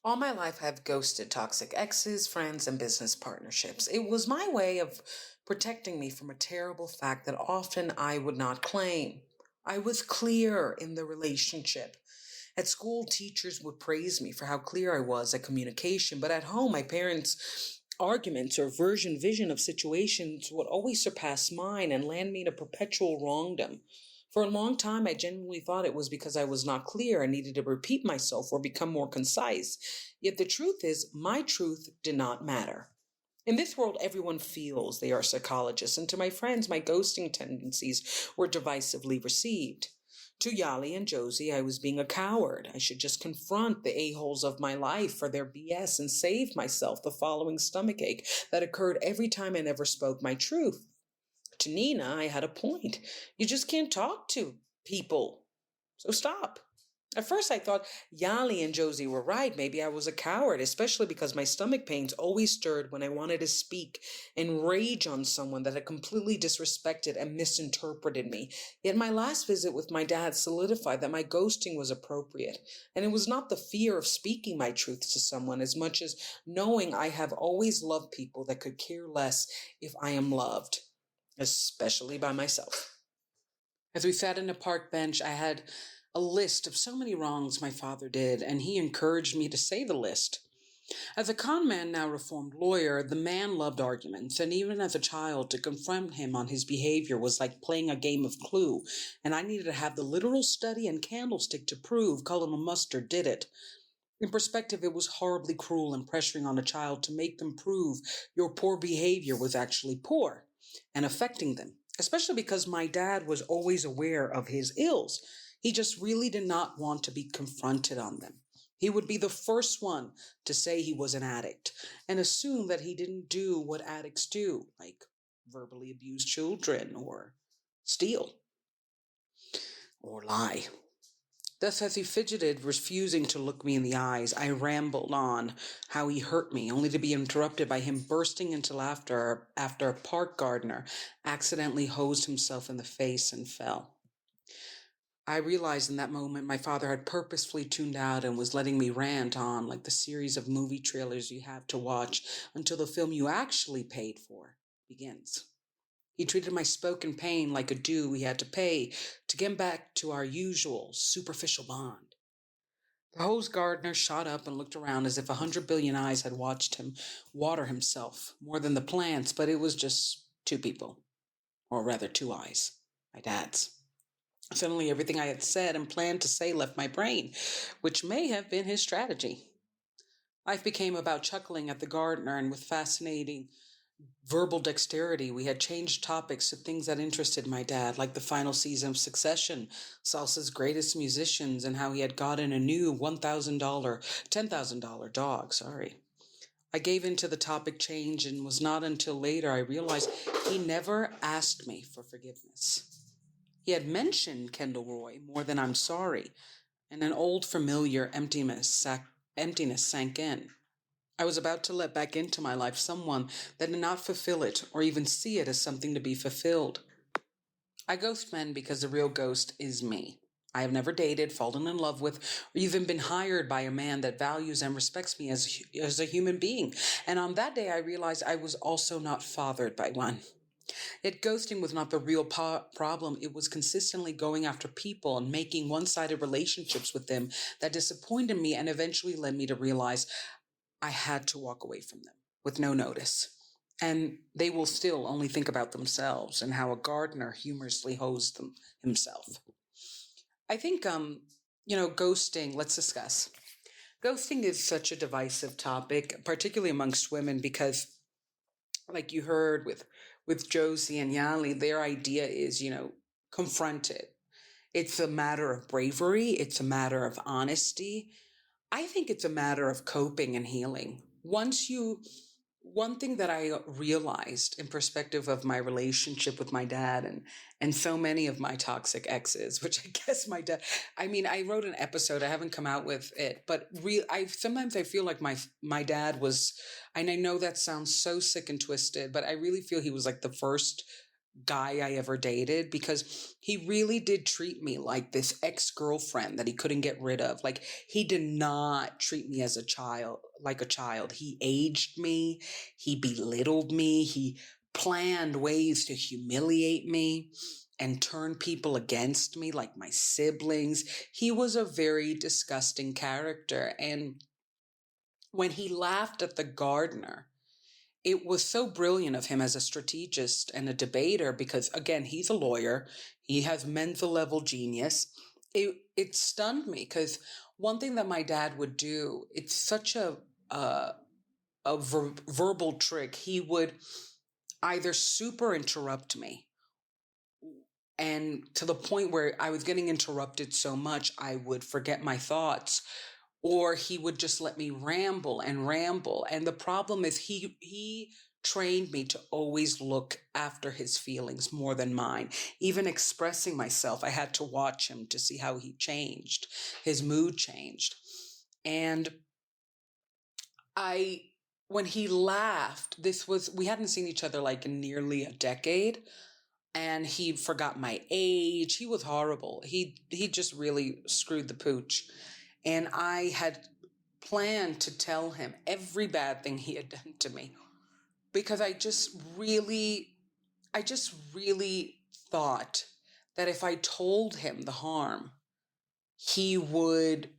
All my life, I've ghosted toxic exes, friends, and business partnerships. It was my way of protecting me from a terrible fact that often I would not claim. I was clear in the relationship. At school, teachers would praise me for how clear I was at communication, but at home, my parents' arguments or vision of situations would always surpass mine and land me in a perpetual wrongdom. For a long time, I genuinely thought it was because I was not clear and needed to repeat myself or become more concise. Yet the truth is, my truth did not matter. In this world, everyone feels they are psychologists, and to my friends, my ghosting tendencies were divisively received. To Yali and Josie, I was being a coward. I should just confront the a-holes of my life for their BS and save myself the following stomachache that occurred every time I never spoke my truth. To Nina, I had a point. You just can't talk to people, so stop. At first, I thought Yali and Josie were right. Maybe I was a coward, especially because my stomach pains always stirred when I wanted to speak and rage on someone that had completely disrespected and misinterpreted me. Yet my last visit with my dad solidified that my ghosting was appropriate. And it was not the fear of speaking my truth to someone as much as knowing I have always loved people that could care less if I am loved, especially by myself. As we sat in a park bench, I had a list of so many wrongs my father did, and he encouraged me to say the list. As a con man, now reformed lawyer, the man loved arguments, and even as a child, to confront him on his behavior was like playing a game of Clue, and I needed to have the literal study and candlestick to prove Colonel Mustard did it. In perspective, it was horribly cruel and pressuring on a child to make them prove your poor behavior was actually poor and affecting them, especially because my dad was always aware of his ills. He just really did not want to be confronted on them. He would be the first one to say he was an addict and assume that he didn't do what addicts do, like verbally abuse children or steal or lie. Thus, as he fidgeted, refusing to look me in the eyes, I rambled on how he hurt me, only to be interrupted by him bursting into laughter after a park gardener accidentally hosed himself in the face and fell. I realized in that moment my father had purposefully tuned out and was letting me rant on like the series of movie trailers you have to watch until the film you actually paid for begins. He treated my spoken pain like a due we had to pay to get back to our usual superficial bond. The hose gardener shot up and looked around as if 100 billion eyes had watched him water himself more than the plants, but it was just two people, or rather two eyes, my dad's. Suddenly, everything I had said and planned to say left my brain, which may have been his strategy. Life became about chuckling at the gardener, and with fascinating verbal dexterity, we had changed topics to things that interested my dad, like the final season of Succession, Salsa's greatest musicians, and how he had gotten a new $1,000, $10,000 dog. I gave in to the topic change, and was not until later I realized he never asked me for forgiveness. He had mentioned Kendall Roy more than I'm sorry, and an old familiar emptiness sank in. I was about to let back into my life someone that did not fulfill it or even see it as something to be fulfilled. I ghost men because the real ghost is me. I have never dated, fallen in love with, or even been hired by a man that values and respects me as a human being. And on that day, I realized I was also not fathered by one. Yet ghosting was not the real problem. It was consistently going after people and making one-sided relationships with them that disappointed me and eventually led me to realize I had to walk away from them with no notice. And they will still only think about themselves and how a gardener humorously hosed them himself. I think, ghosting, let's discuss. Ghosting is such a divisive topic, particularly amongst women, because like you heard with Josie and Yali, their idea is, confront it. It's a matter of bravery. It's a matter of honesty. I think it's a matter of coping and healing. One thing that I realized in perspective of my relationship with my dad and so many of my toxic exes, which I guess my dad, I wrote an episode, I haven't come out with it, but sometimes I feel like my dad was, and I know that sounds so sick and twisted, but I really feel he was like the first guy I ever dated, because he really did treat me like this ex-girlfriend that he couldn't get rid of. Like, he did not treat me as a child, like a child. He aged me, he belittled me, he planned ways to humiliate me and turn people against me, like my siblings. He was a very disgusting character. And when he laughed at the gardener, it was so brilliant of him as a strategist and a debater, because again, he's a lawyer, he has Mensa level genius. It stunned me, because one thing that my dad would do, it's such a verbal trick. He would either super interrupt me, and to the point where I was getting interrupted so much I would forget my thoughts, or he would just let me ramble and ramble. And the problem is, he trained me to always look after his feelings more than mine. Even expressing myself, I had to watch him to see how he changed, his mood changed. And I when he laughed, we hadn't seen each other like in nearly a decade, and he forgot my age. He was horrible. He just really screwed the pooch. And I had planned to tell him every bad thing he had done to me, because I just really thought that if I told him the harm, he would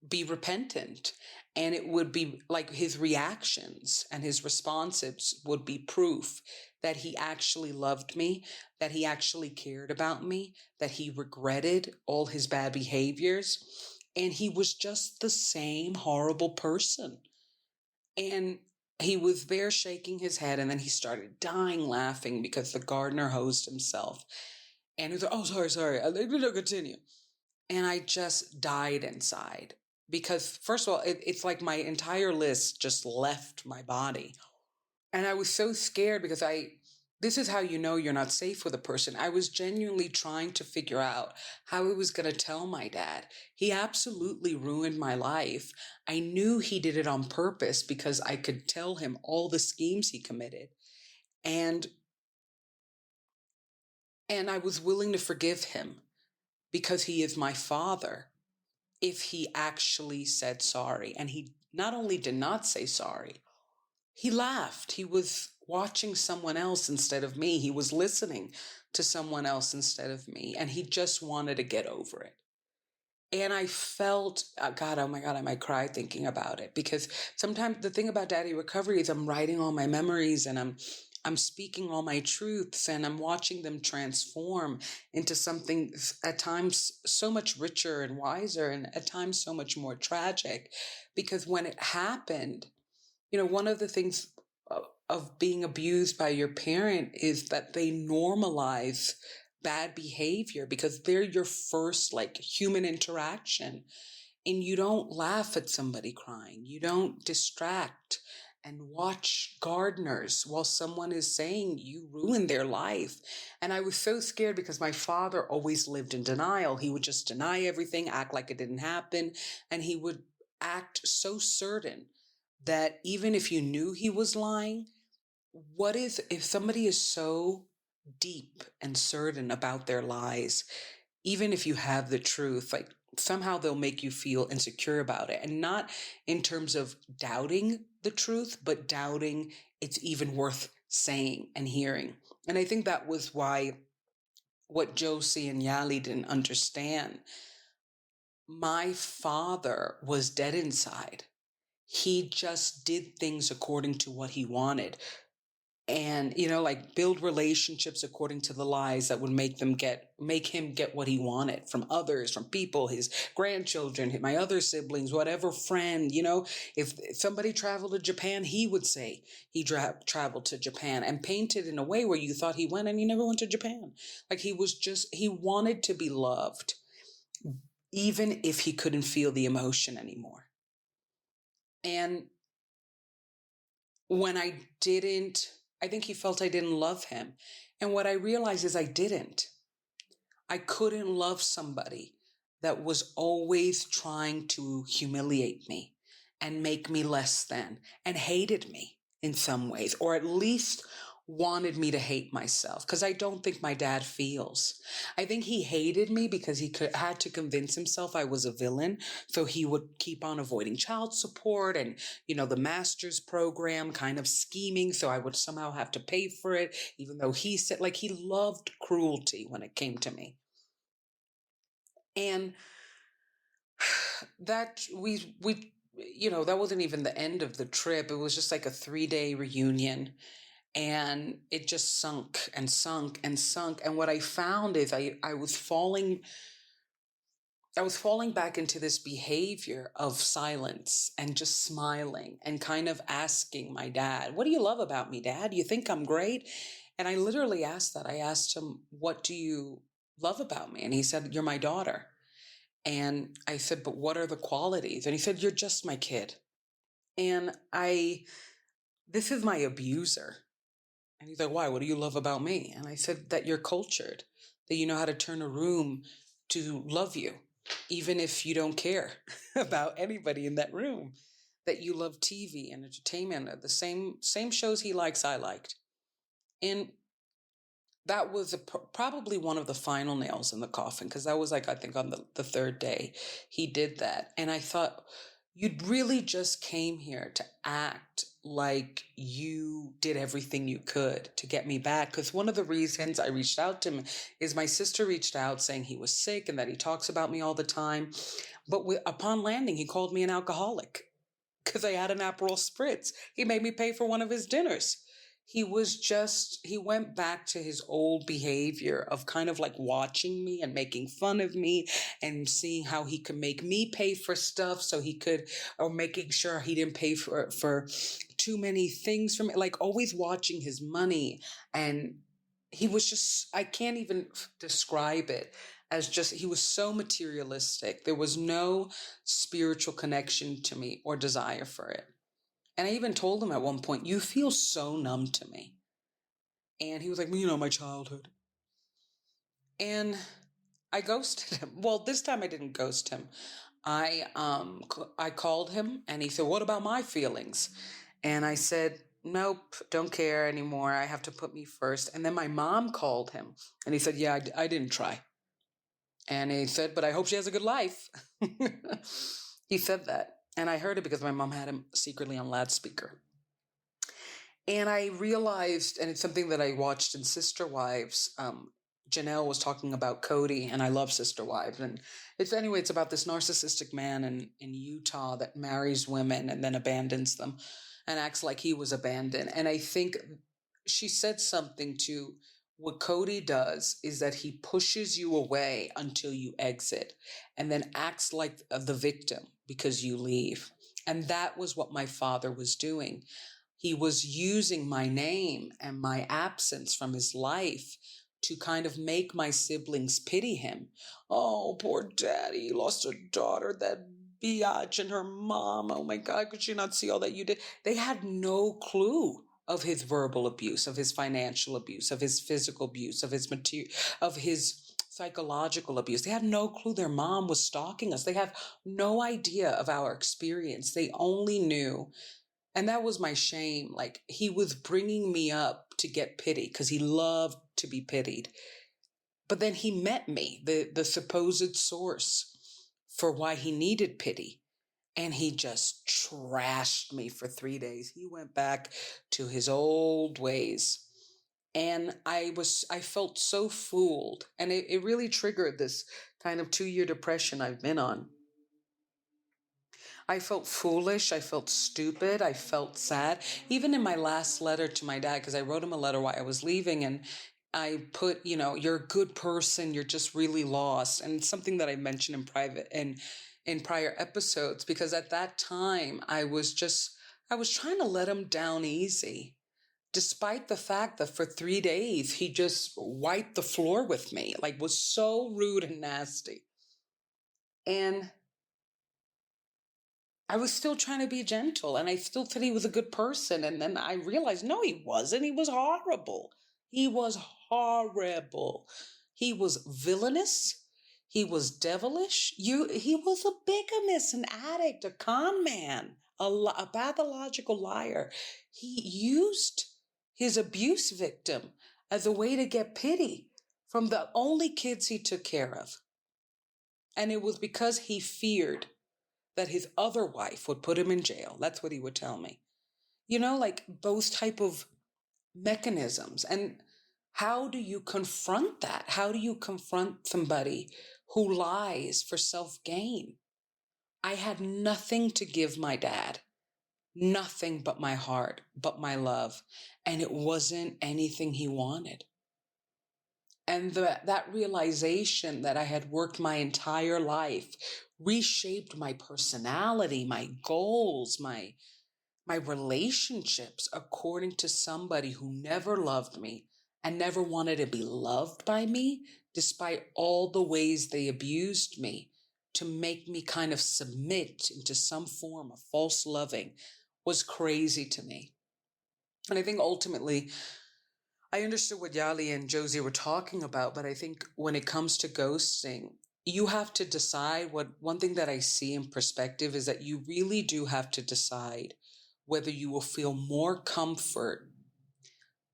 be repentant, and it would be like his reactions and his responses would be proof that he actually loved me, that he actually cared about me, that he regretted all his bad behaviors, and he was just the same horrible person. And he was there shaking his head, and then he started dying laughing because the gardener hosed himself. And he was like, "Oh, sorry, I'll continue." And I just died inside, because, first of all, it's like my entire list just left my body. And I was so scared, because this is how you know you're not safe with a person. I was genuinely trying to figure out how I was going to tell my dad. He absolutely ruined my life. I knew he did it on purpose, because I could tell him all the schemes he committed. And I was willing to forgive him, because he is my father, if he actually said sorry. And he not only did not say sorry, he laughed. He was watching someone else instead of me. He was listening to someone else instead of me. And he just wanted to get over it. And I felt, God, oh my God, I might cry thinking about it, because sometimes the thing about Daddy Recovery is I'm writing all my memories, and I'm speaking all my truths, and I'm watching them transform into something at times so much richer and wiser, and at times so much more tragic. Because when it happened, one of the things of being abused by your parent is that they normalize bad behavior, because they're your first like human interaction. And you don't laugh at somebody crying. You don't distract and watch gardeners while someone is saying you ruined their life. And I was so scared, because my father always lived in denial. He would just deny everything, act like it didn't happen. And he would act so certain that even if you knew he was lying, what is if somebody is so deep and certain about their lies, even if you have the truth, like somehow they'll make you feel insecure about it. And not in terms of doubting the truth, but doubting it's even worth saying and hearing. And I think that was why what Josie and Yali didn't understand. My father was dead inside. He just did things according to what he wanted. And, like build relationships according to the lies that would make him get what he wanted from others, from people, his grandchildren, my other siblings, whatever friend. If somebody traveled to Japan, he would say he traveled to Japan, and paint it in a way where you thought he went, and he never went to Japan. Like he wanted to be loved, even if he couldn't feel the emotion anymore. And when I think he felt I didn't love him. And what I realized is I didn't. I couldn't love somebody that was always trying to humiliate me and make me less than, and hated me in some ways, or at least wanted me to hate myself, because I don't think my dad feels. I think he hated me because had to convince himself I was a villain. So he would keep on avoiding child support and, the master's program, kind of scheming. So I would somehow have to pay for it, even though he said, like, he loved cruelty when it came to me. And that that wasn't even the end of the trip. It was just like a 3-day reunion. And it just sunk and sunk and sunk. And what I found is I was falling back into this behavior of silence and just smiling and kind of asking my dad, "What do you love about me, Dad? You think I'm great?" And I literally asked that. I asked him, "What do you love about me?" And he said, "You're my daughter." And I said, "But what are the qualities?" And he said, "You're just my kid." And this is my abuser. And he's like, "Why? What do you love about me?" And I said, "That you're cultured, that you know how to turn a room to love you, even if you don't care about anybody in that room, that you love TV and entertainment, the same shows he likes, I liked." And that was probably one of the final nails in the coffin, because that was like, I think on the third day he did that. And I thought, you really just came here to act like you did everything you could to get me back. Because one of the reasons I reached out to him is my sister reached out saying he was sick and that he talks about me all the time. But upon landing, he called me an alcoholic because I had an Aperol Spritz. He made me pay for one of his dinners. He went back to his old behavior of kind of like watching me and making fun of me and seeing how he could make me pay for stuff or making sure he didn't pay for too many things for me, like always watching his money. And he was just, I can't even describe it as just, he was so materialistic. There was no spiritual connection to me or desire for it. And I even told him at one point, "You feel so numb to me." And he was like, "My childhood." And I ghosted him. Well, this time I didn't ghost him. I called him and he said, "What about my feelings?" And I said, "Nope, don't care anymore. I have to put me first." And then my mom called him and he said, "Yeah, I didn't try." And he said, "But I hope she has a good life." He said that. And I heard it because my mom had him secretly on loudspeaker. And I realized, and it's something that I watched in Sister Wives, Janelle was talking about Cody, and I love Sister Wives. And it's about this narcissistic man in Utah that marries women and then abandons them and acts like he was abandoned. And I think she said something to what Cody does is that he pushes you away until you exit and then acts like the victim because you leave. And that was what my father was doing. He was using my name and my absence from his life to kind of make my siblings pity him. "Oh, poor daddy, he lost a daughter, that biatch, and her mom. Oh my God, could she not see all that you did?" They had no clue of his verbal abuse, of his financial abuse, of his physical abuse, of his psychological abuse. They had no clue their mom was stalking us. They have no idea of our experience. They only knew, and that was my shame. Like, he was bringing me up to get pity because he loved to be pitied. But then he met me, the supposed source for why he needed pity. And he just trashed me for 3 days. He went back to his old ways. And I felt so fooled. And it really triggered this kind of 2-year depression I've been on. I felt foolish. I felt stupid. I felt sad. Even in my last letter to my dad, because I wrote him a letter while I was leaving, and I put, "You're a good person. You're just really lost." And it's something that I mentioned in private and in prior episodes, because at that time I was trying to let him down easy, despite the fact that for 3 days he just wiped the floor with me, like was so rude and nasty. And I was still trying to be gentle, and I still thought he was a good person. And then I realized, no, he wasn't. He was horrible. He was horrible. He was villainous. He was devilish. He was a bigamist, an addict, a con man, a pathological liar. He used his abuse victim as a way to get pity from the only kids he took care of. And it was because he feared that his other wife would put him in jail. That's what he would tell me. Like those type of mechanisms. And how do you confront that? How do you confront somebody who lies for self-gain? I had nothing to give my dad, nothing but my heart, but my love. And it wasn't anything he wanted. And that realization that I had worked my entire life reshaped my personality, my goals, my relationships according to somebody who never loved me and never wanted to be loved by me, despite all the ways they abused me to make me kind of submit into some form of false loving, was crazy to me. And I think ultimately, I understood what Yali and Josie were talking about, but I think when it comes to ghosting, you have to decide one thing that I see in perspective is that you really do have to decide whether you will feel more comfort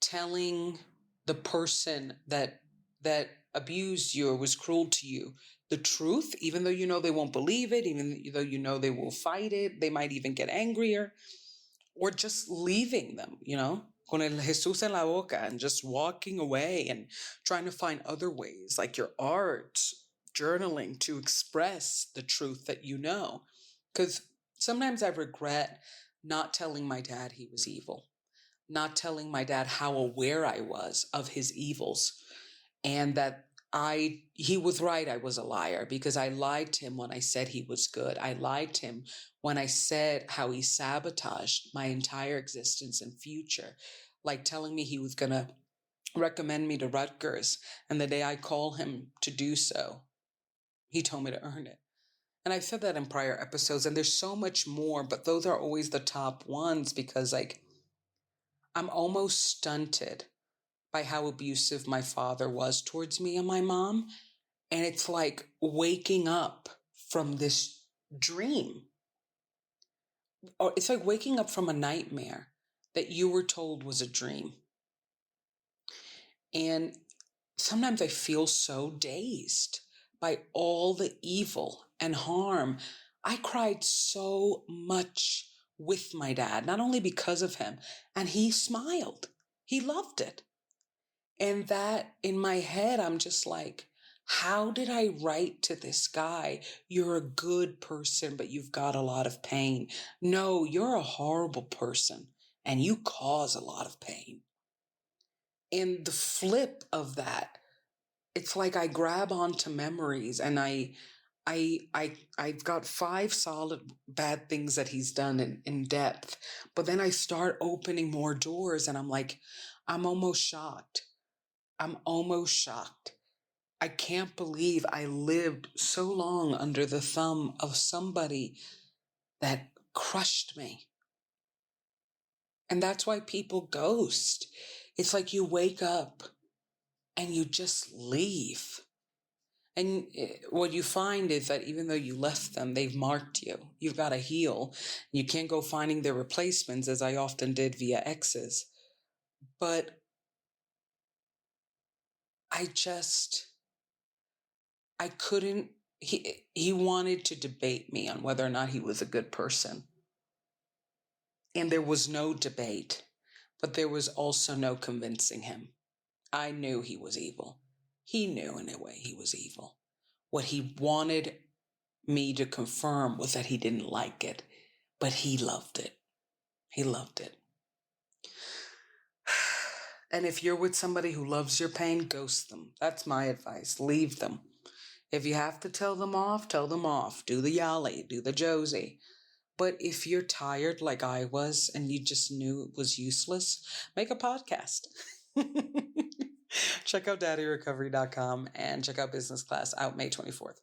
telling the person that abused you or was cruel to you the truth, even though you know they won't believe it, even though you know they will fight it, they might even get angrier, or just leaving them, con el Jesús en la boca and just walking away and trying to find other ways, like your art, journaling, to express the truth that you know. Because sometimes I regret not telling my dad he was evil, not telling my dad how aware I was of his evils, and that he was right, I was a liar, because I lied to him when I said he was good. I lied to him when I said how he sabotaged my entire existence and future, like telling me he was going to recommend me to Rutgers, and the day I call him to do so, he told me to earn it. And I've said that in prior episodes, and there's so much more, but those are always the top ones because, I'm almost stunted by how abusive my father was towards me and my mom. And it's like waking up from this dream. Or it's like waking up from a nightmare that you were told was a dream. And sometimes I feel so dazed by all the evil and harm. I cried so much with my dad, not only because of him, and he smiled. He loved it. And that in my head, I'm just like, how did I write to this guy? You're a good person, but you've got a lot of pain. No, you're a horrible person and you cause a lot of pain. And the flip of that, it's like I grab onto memories and I've got 5 solid bad things that he's done in depth, but then I start opening more doors and I'm like, I'm almost shocked. I can't believe I lived so long under the thumb of somebody that crushed me. And that's why people ghost. It's like you wake up and you just leave. And what you find is that even though you left them, they've marked you. You've got to heal. You can't go finding their replacements, as I often did via exes. But I couldn't, he wanted to debate me on whether or not he was a good person. And there was no debate, but there was also no convincing him. I knew he was evil. He knew in a way he was evil. What he wanted me to confirm was that he didn't like it, but he loved it. He loved it. And if you're with somebody who loves your pain, ghost them. That's my advice. Leave them. If you have to tell them off, tell them off. Do the Yali, do the Josie. But if you're tired like I was and you just knew it was useless, make a podcast. Check out daddyrecovery.com and check out Business Class out May 24th.